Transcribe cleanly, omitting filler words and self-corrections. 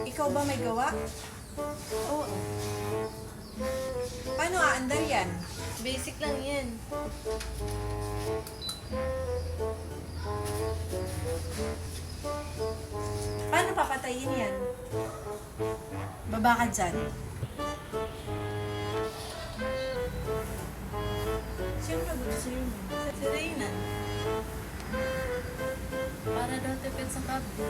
Ikaw ba may gawa? Oo, Paano aandar yan? basic lang yan. Paano papatayin yan? Baba ka dyan. Siyempre, gusto sa'yo mo. Si Reynan. Para daw tipid sa kabo.